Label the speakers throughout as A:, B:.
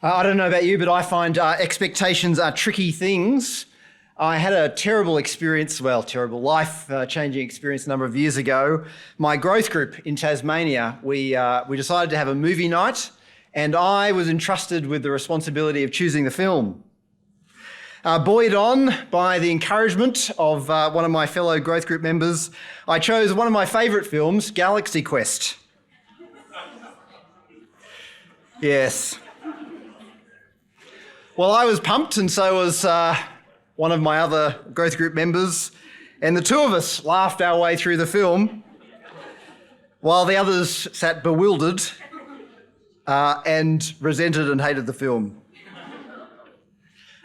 A: I don't know about you, but I find expectations are tricky things. I had a terrible experience, terrible life-changing experience a number of years ago. My growth group in Tasmania, we decided to have a movie night, and I was entrusted with the responsibility of choosing the film. Buoyed on by the encouragement of one of my fellow growth group members, I chose one of my favourite films, Galaxy Quest. Yes. Well, I was pumped, and so was one of my other growth group members, and the two of us laughed our way through the film, while the others sat bewildered and resented and hated the film.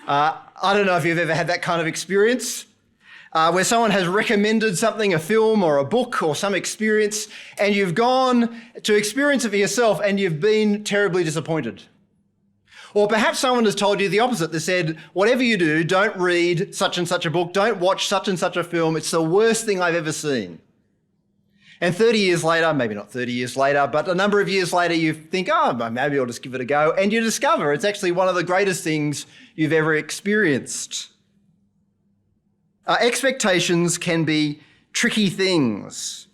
A: I don't know if you've ever had that kind of experience, where someone has recommended something, a film or a book or some experience, and you've gone to experience it for yourself and you've been terribly disappointed. Or perhaps someone has told you the opposite. They said, whatever you do, don't read such and such a book, don't watch such and such a film. It's the worst thing I've ever seen. And 30 years later, maybe not 30 years later, but a number of years later, you think, maybe I'll just give it a go. And you discover it's actually one of the greatest things you've ever experienced. Expectations can be tricky things.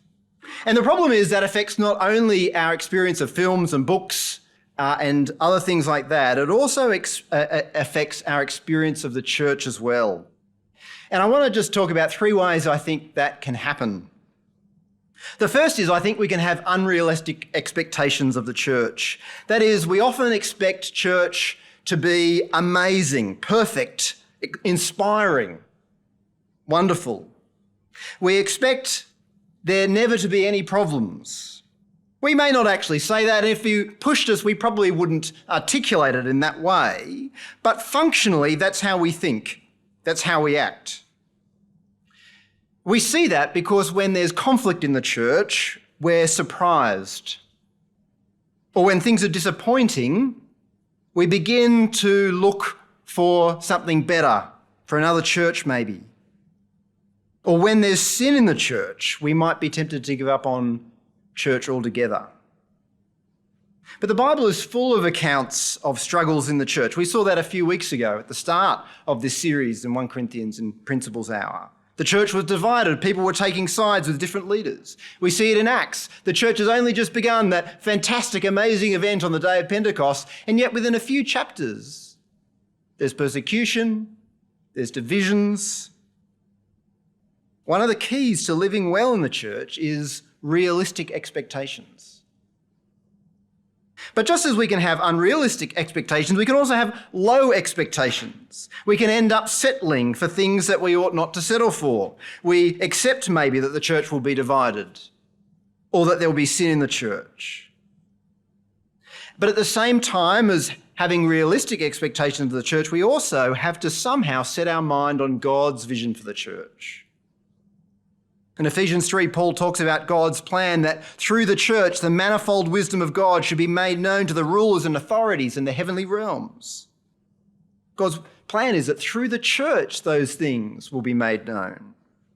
A: And the problem is that affects not only our experience of films and books, and other things like that, it also affects our experience of the church as well. And I want to just talk about three ways I think that can happen. The first is I think we can have unrealistic expectations of the church. That is, we often expect church to be amazing, perfect, inspiring, wonderful. We expect there never to be any problems. We may not actually say that. If you pushed us, we probably wouldn't articulate it in that way. But functionally, that's how we think. That's how we act. We see that because when there's conflict in the church, we're surprised. Or when things are disappointing, we begin to look for something better, for another church maybe. Or when there's sin in the church, we might be tempted to give up on church altogether. But the Bible is full of accounts of struggles in the church. We saw that a few weeks ago at the start of this series in 1 Corinthians in Principles Hour. The church was divided. People were taking sides with different leaders. We see it in Acts. The church has only just begun that fantastic, amazing event on the day of Pentecost, and yet within a few chapters, there's persecution, there's divisions. One of the keys to living well in the church is realistic expectations. But just as we can have unrealistic expectations, we can also have low expectations. We can end up settling for things that we ought not to settle for. We accept maybe that the church will be divided or that there will be sin in the church. But at the same time as having realistic expectations of the church, we also have to somehow set our mind on God's vision for the church. In Ephesians 3, Paul talks about God's plan that through the church, the manifold wisdom of God should be made known to the rulers and authorities in the heavenly realms. God's plan is that through the church, those things will be made known.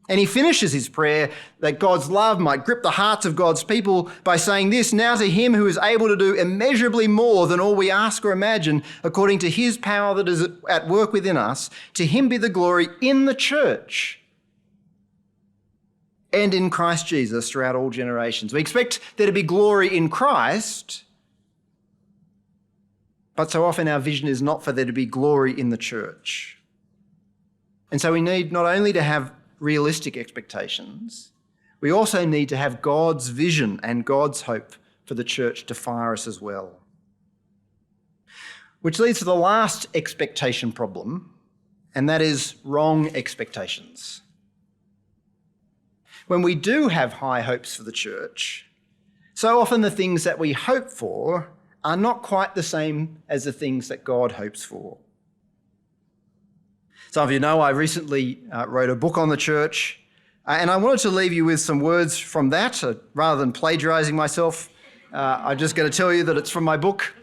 A: And he finishes his prayer that God's love might grip the hearts of God's people by saying this, now to him who is able to do immeasurably more than all we ask or imagine, according to his power that is at work within us, to him be the glory in the church and in Christ Jesus throughout all generations. We expect there to be glory in Christ, but so often our vision is not for there to be glory in the church. And so we need not only to have realistic expectations, we also need to have God's vision and God's hope for the church to fire us as well. Which leads to the last expectation problem, and that is wrong expectations. When we do have high hopes for the church, so often the things that we hope for are not quite the same as the things that God hopes for. Some of you know I recently wrote a book on the church, and I wanted to leave you with some words from that. Rather than plagiarising myself, I'm just going to tell you that it's from my book.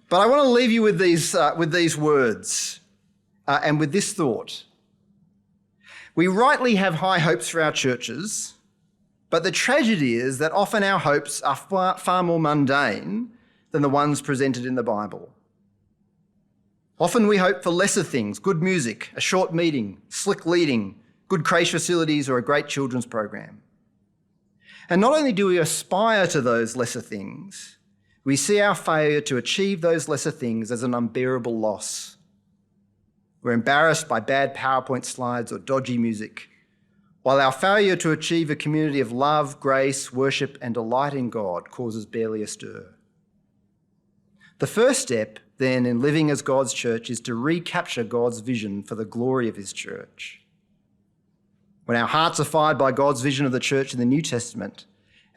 A: But I want to leave you with these words and with this thought. We rightly have high hopes for our churches, but the tragedy is that often our hopes are far more mundane than the ones presented in the Bible. Often we hope for lesser things: good music, a short meeting, slick leading, good creche facilities, or a great children's program. And not only do we aspire to those lesser things, we see our failure to achieve those lesser things as an unbearable loss. We're embarrassed by bad PowerPoint slides or dodgy music, while our failure to achieve a community of love, grace, worship, and delight in God causes barely a stir. The first step, then, in living as God's church is to recapture God's vision for the glory of his church. When our hearts are fired by God's vision of the church in the New Testament,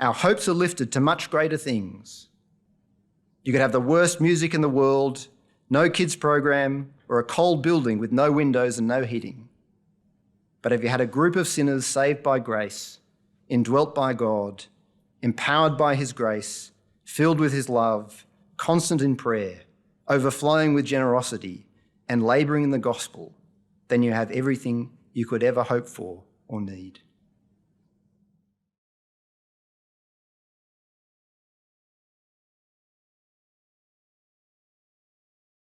A: our hopes are lifted to much greater things. You could have the worst music in the world, no kids program, or a cold building with no windows and no heating. But if you had a group of sinners saved by grace, indwelt by God, empowered by his grace, filled with his love, constant in prayer, overflowing with generosity, and labouring in the gospel, then you have everything you could ever hope for or need.